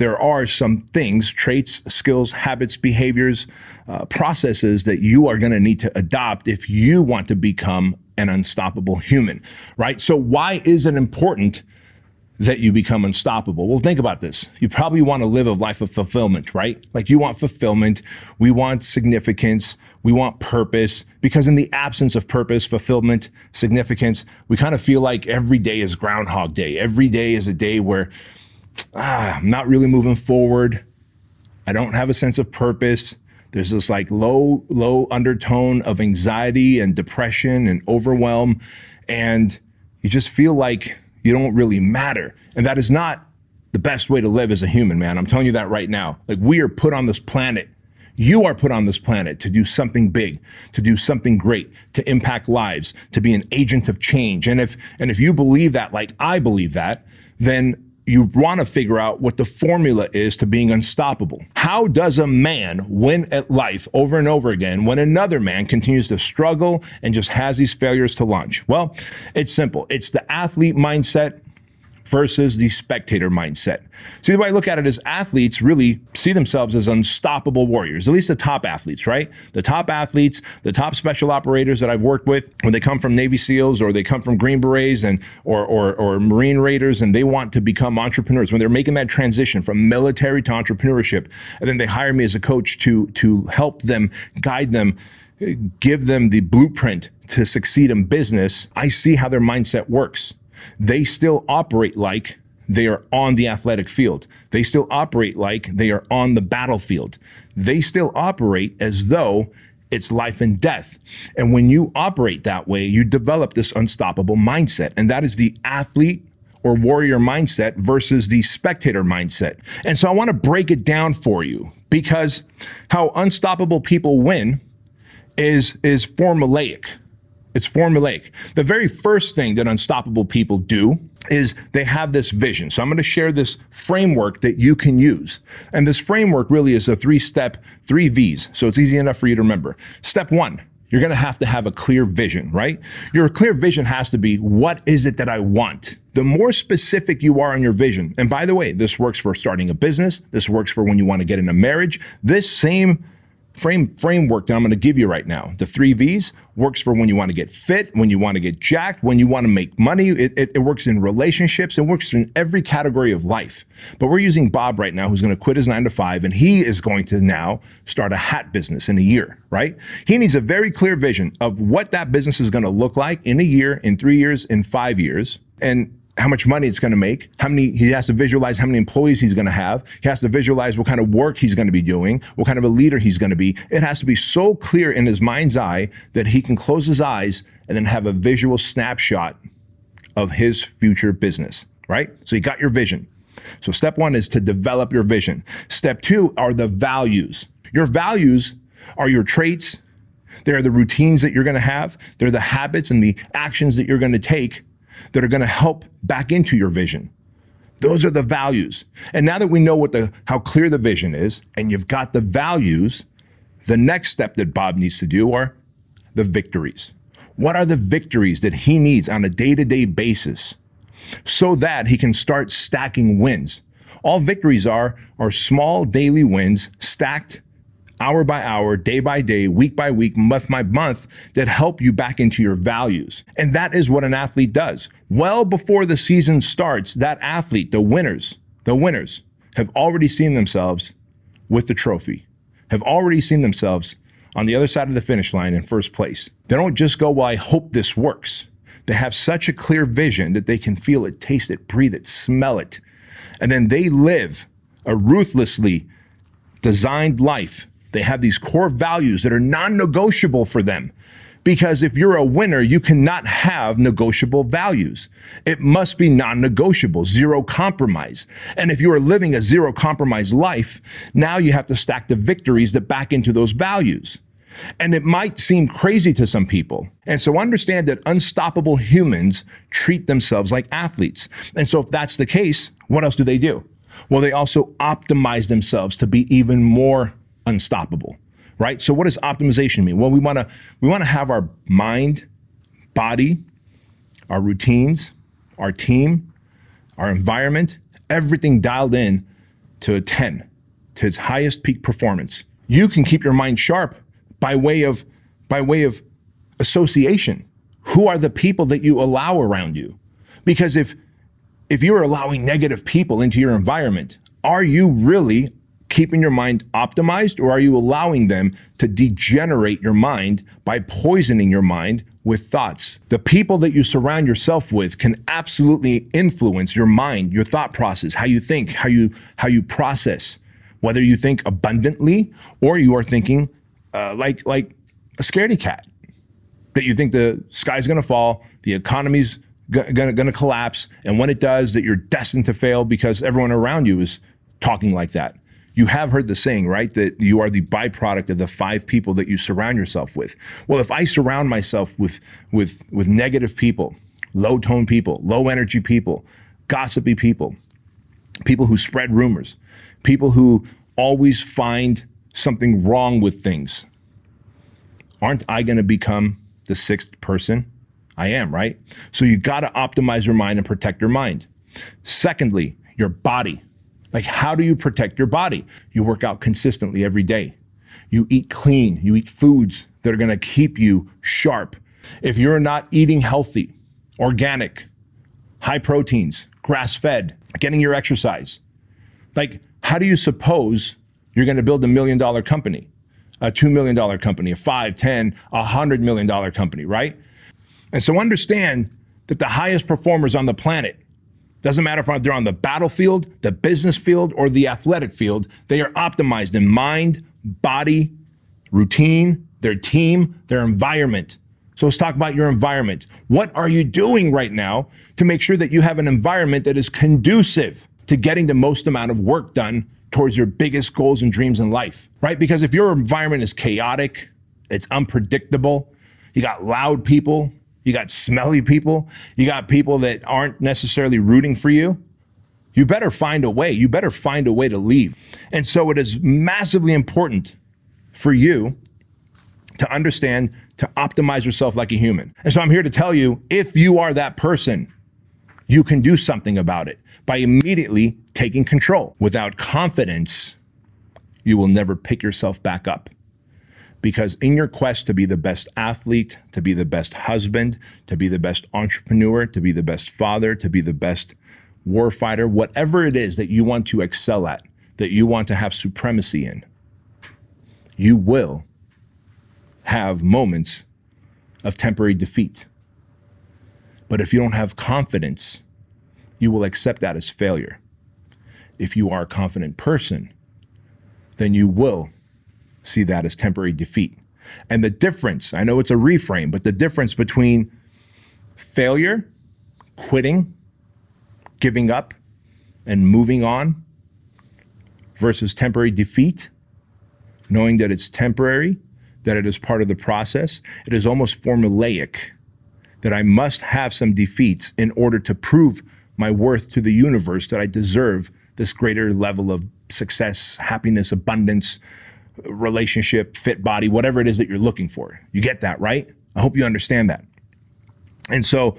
there are some things, traits, skills, habits, behaviors, processes that you are going to need to adopt if you want to become an unstoppable human, right? So why is it important that you become unstoppable? Well, think about this. You probably want to live a life of fulfillment, right? Like you want fulfillment, we want significance, we want purpose, because in the absence of purpose, fulfillment, significance, we kind of feel like every day is Groundhog Day. Every day is a day where I'm not really moving forward. I don't have a sense of purpose. There's this like low undertone of anxiety and depression and overwhelm. And you just feel like you don't really matter. And that is not the best way to live as a human, man. I'm telling you that right now. Like we are put on this planet. You are put on this planet to do something big, to do something great, to impact lives, to be an agent of change. And if you believe that, like I believe that, then you want to figure out what the formula is to being unstoppable. How does a man win at life over and over again when another man continues to struggle and just has these failures to launch? Well, it's simple. It's the athlete mindset versus the spectator mindset. See, the way I look at it is athletes really see themselves as unstoppable warriors, at least the top athletes, right? The top athletes, the top special operators that I've worked with, when they come from Navy SEALs or they come from Green Berets and or Marine Raiders and they want to become entrepreneurs, when they're making that transition from military to entrepreneurship, and then they hire me as a coach to help them, guide them, give them the blueprint to succeed in business, I see how their mindset works. They still operate like they are on the athletic field. They still operate like they are on the battlefield. They still operate as though it's life and death. And when you operate that way, you develop this unstoppable mindset. And that is the athlete or warrior mindset versus the spectator mindset. And so I want to break it down for you, because how unstoppable people win is formulaic. It's formulaic. The very first thing that unstoppable people do is they have this vision. So I'm going to share this framework that you can use. And this framework really is a 3-step, 3 V's. So it's easy enough for you to remember. Step 1, you're going to have a clear vision, right? Your clear vision has to be, what is it that I want? The more specific you are on your vision, and by the way, this works for starting a business. This works for when you want to get in a marriage. This same framework that I'm going to give you right now, the 3 V's, works for when you want to get fit, when you want to get jacked, when you want to make money. It works in relationships. It works in every category of life. But we're using Bob right now, who's going to quit his 9-to-5, and he is going to now start a hat business in a year, right? He needs a very clear vision of what that business is going to look like in a year, in 3 years, in 5 years, and how much money it's going to make, he has to visualize how many employees he's going to have. He has to visualize what kind of work he's going to be doing, what kind of a leader he's going to be. It has to be so clear in his mind's eye that he can close his eyes and then have a visual snapshot of his future business, right? So you got your vision. So step 1 is to develop your vision. Step 2 are the values. Your values are your traits. They're the routines that you're going to have. They're the habits and the actions that you're going to take that are going to help back into your vision. Those are the values. And now that we know how clear the vision is, and you've got the values, the next step that Bob needs to do are the victories. What are the victories that he needs on a day-to-day basis so that he can start stacking wins? All victories are small daily wins stacked hour by hour, day by day, week by week, month by month, that help you back into your values. And that is what an athlete does. Well before the season starts, that athlete, the winners, have already seen themselves with the trophy, have already seen themselves on the other side of the finish line in first place. They don't just go, well, I hope this works. They have such a clear vision that they can feel it, taste it, breathe it, smell it. And then they live a ruthlessly designed life. They have these core values that are non-negotiable for them. Because if you're a winner, you cannot have negotiable values. It must be non-negotiable, zero compromise. And if you are living a zero compromise life, now you have to stack the victories that back into those values. And it might seem crazy to some people. And so understand that unstoppable humans treat themselves like athletes. And so if that's the case, what else do? Well, they also optimize themselves to be even more unstoppable, right? So what does optimization mean? Well, we want to have our mind, body, our routines, our team, our environment, everything dialed in to a 10, to its highest peak performance. You can keep your mind sharp by way of association. Who are the people that you allow around you? Because if you're allowing negative people into your environment, are you really keeping your mind optimized, or are you allowing them to degenerate your mind by poisoning your mind with thoughts? The people that you surround yourself with can absolutely influence your mind, your thought process, how you think, how you process, whether you think abundantly or you are thinking like a scaredy cat, that you think the sky's gonna fall, the economy's gonna collapse, and when it does, that you're destined to fail because everyone around you is talking like that. You have heard the saying, right? That you are the byproduct of the 5 people that you surround yourself with. Well, if I surround myself with negative people, low tone people, low energy people, gossipy people, people who spread rumors, people who always find something wrong with things, aren't I going to become the 6th person? I am, right? So you got to optimize your mind and protect your mind. Secondly, your body. Like, how do you protect your body? You work out consistently every day. You eat clean. You eat foods that are going to keep you sharp. If you're not eating healthy, organic, high proteins, grass-fed, getting your exercise, like, how do you suppose you're going to build $1 million company, a $2 million company, a 5, 10, $100 million company, right? And so understand that the highest performers on the planet, doesn't matter if they're on the battlefield, the business field, or the athletic field, they are optimized in mind, body, routine, their team, their environment. So let's talk about your environment. What are you doing right now to make sure that you have an environment that is conducive to getting the most amount of work done towards your biggest goals and dreams in life, right? Because if your environment is chaotic, it's unpredictable, you got loud people, you got smelly people, you got people that aren't necessarily rooting for you, you better find a way. You better find a way to leave. And so it is massively important for you to understand, to optimize yourself like a human. And so I'm here to tell you, if you are that person, you can do something about it by immediately taking control. Without confidence, you will never pick yourself back up. Because in your quest to be the best athlete, to be the best husband, to be the best entrepreneur, to be the best father, to be the best warfighter, whatever it is that you want to excel at, that you want to have supremacy in, you will have moments of temporary defeat. But if you don't have confidence, you will accept that as failure. If you are a confident person, then you will see that as temporary defeat. And the difference, I know it's a reframe, but the difference between failure, quitting, giving up, and moving on versus temporary defeat, knowing that it's temporary, that it is part of the process, it is almost formulaic, that I must have some defeats in order to prove my worth to the universe, that I deserve this greater level of success, happiness, abundance, relationship, fit body, whatever it is that you're looking for. You get that, right? I hope you understand that. And so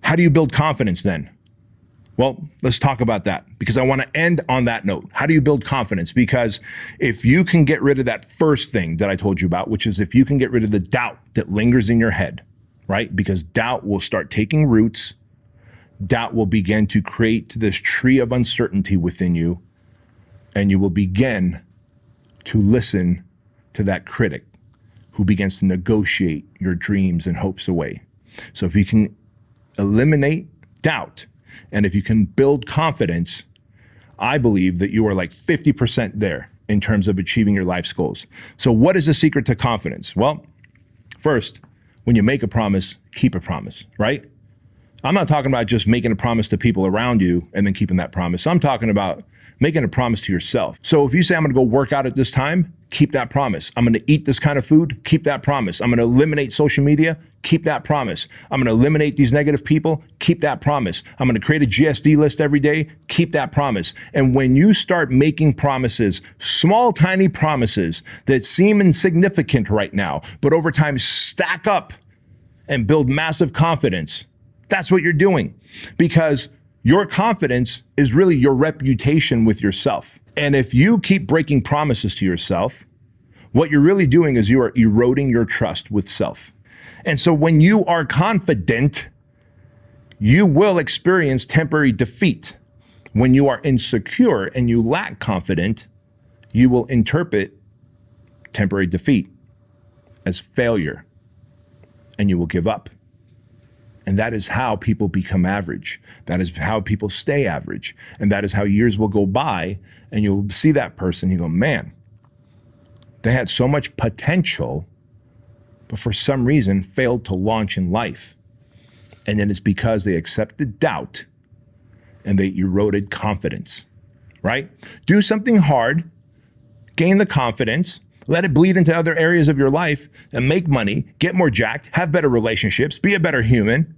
how do you build confidence then? Well, let's talk about that, because I want to end on that note. How do you build confidence? Because if you can get rid of that first thing that I told you about, which is if you can get rid of the doubt that lingers in your head, right? Because doubt will start taking roots. Doubt will begin to create this tree of uncertainty within you, and you will begin to listen to that critic who begins to negotiate your dreams and hopes away. So if you can eliminate doubt, and if you can build confidence, I believe that you are like 50% there in terms of achieving your life's goals. So what is the secret to confidence? Well, first, when you make a promise, keep a promise, right? I'm not talking about just making a promise to people around you and then keeping that promise. I'm talking about making a promise to yourself. So if you say, I'm gonna go work out at this time, keep that promise. I'm gonna eat this kind of food, keep that promise. I'm gonna eliminate social media, keep that promise. I'm gonna eliminate these negative people, keep that promise. I'm gonna create a GSD list every day, keep that promise. And when you start making promises, small, tiny promises that seem insignificant right now, but over time stack up and build massive confidence, that's what you're doing. Because your confidence is really your reputation with yourself. And if you keep breaking promises to yourself, what you're really doing is you are eroding your trust with self. And so when you are confident, you will experience temporary defeat. When you are insecure and you lack confidence, you will interpret temporary defeat as failure, and you will give up. And that is how people become average. That is how people stay average. And that is how years will go by, and you'll see that person, you go, man, they had so much potential, but for some reason failed to launch in life. And then it's because they accepted doubt and they eroded confidence, right? Do something hard, gain the confidence, let it bleed into other areas of your life, and make money, get more jacked, have better relationships, be a better human,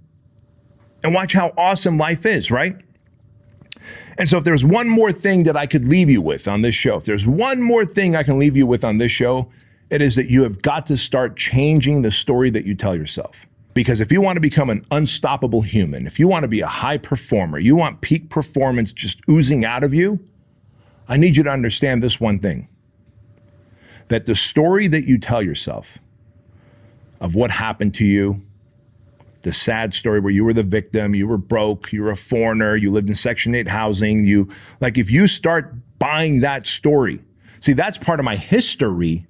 and watch how awesome life is, right? And so if there's one more thing that I could leave you with on this show, if there's one more thing I can leave you with on this show, it is that you have got to start changing the story that you tell yourself. Because if you want to become an unstoppable human, if you want to be a high performer, you want peak performance just oozing out of you, I need you to understand this one thing, that the story that you tell yourself of what happened to you, the sad story where you were the victim, you were broke, you were a foreigner, you lived in Section 8 housing, if you start buying that story, see, that's part of my history,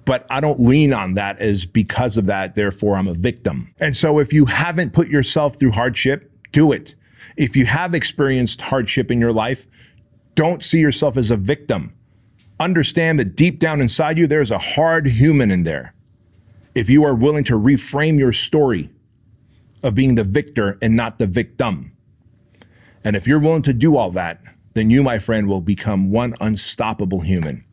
but I don't lean on that as because of that, therefore I'm a victim. And so if you haven't put yourself through hardship, do it. If you have experienced hardship in your life, don't see yourself as a victim. Understand that deep down inside you, there's a hard human in there. If you are willing to reframe your story of being the victor and not the victim. And if you're willing to do all that, then you, my friend, will become one unstoppable human.